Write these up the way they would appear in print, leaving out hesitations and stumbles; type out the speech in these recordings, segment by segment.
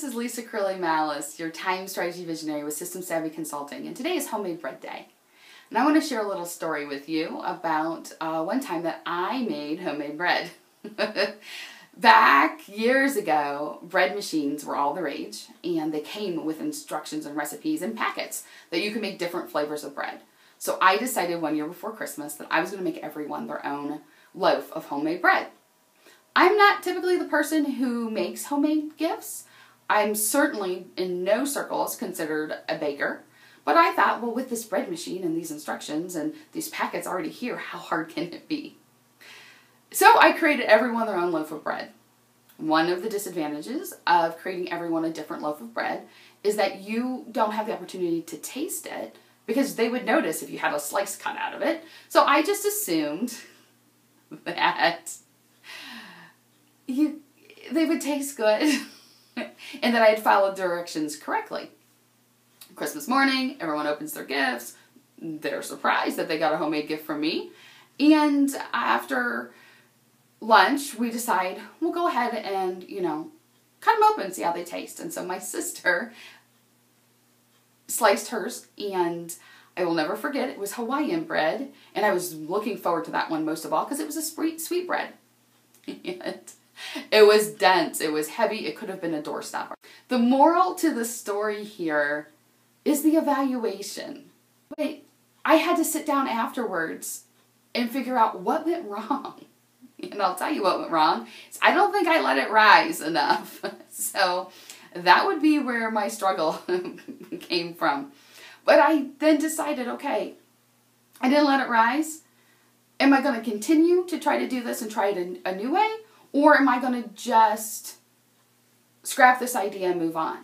This is Lisa Mallis, your time strategy visionary with System Savvy Consulting, and today is Homemade Bread Day. And I want to share a little story with you about one time that I made homemade bread. Back years ago, bread machines were all the rage, and they came with instructions and recipes and packets that you could make different flavors of bread. So I decided one year before Christmas that I was going to make everyone their own loaf of homemade bread. I'm not typically the person who makes homemade gifts. I'm certainly in no circles considered a baker, but I thought, well, with this bread machine and these instructions and these packets already here, how hard can it be? So I created everyone their own loaf of bread. One of the disadvantages of creating everyone a different loaf of bread is that you don't have the opportunity to taste it because they would notice if you had a slice cut out of it. So I just assumed that they would taste good and that I had followed directions correctly. Christmas morning, everyone opens their gifts. They're surprised that they got a homemade gift from me. And after lunch, we decide we'll go ahead and, cut them open and see how they taste. And so my sister sliced hers, and I will never forget, it was Hawaiian bread. And I was looking forward to that one most of all because it was a sweet bread. And it was dense, it was heavy, it could have been a doorstopper. The moral to the story here is the evaluation. But I had to sit down afterwards and figure out what went wrong. And I'll tell you what went wrong. I don't think I let it rise enough. So that would be where my struggle came from. But I then decided, okay, I didn't let it rise. Am I going to continue to try to do this and try it a new way? Or am I going to just scrap this idea and move on?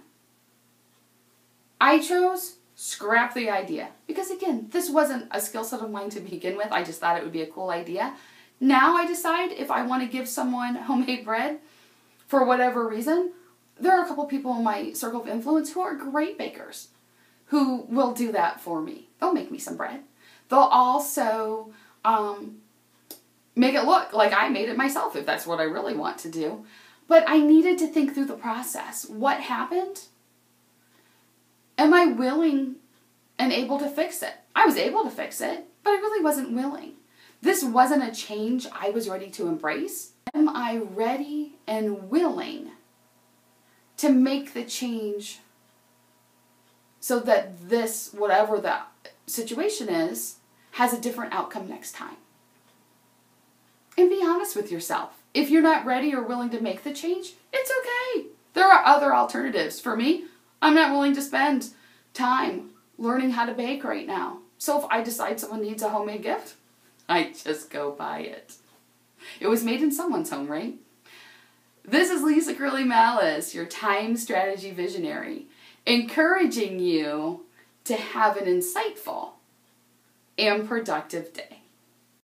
I chose scrap the idea. Because again, this wasn't a skill set of mine to begin with. I just thought it would be a cool idea. Now I decide if I want to give someone homemade bread for whatever reason. There are a couple people in my circle of influence who are great bakers who will do that for me. They'll make me some bread. They'll also make it look like I made it myself if that's what I really want to do. But I needed to think through the process. What happened? Am I willing and able to fix it? I was able to fix it, but I really wasn't willing. This wasn't a change I was ready to embrace. Am I ready and willing to make the change so that this, whatever the situation is, has a different outcome next time? And be honest with yourself. If you're not ready or willing to make the change, it's okay. There are other alternatives. For me, I'm not willing to spend time learning how to bake right now. So if I decide someone needs a homemade gift, I just go buy it. It was made in someone's home, right? This is Lisa Mallis, your time strategy visionary, encouraging you to have an insightful and productive day.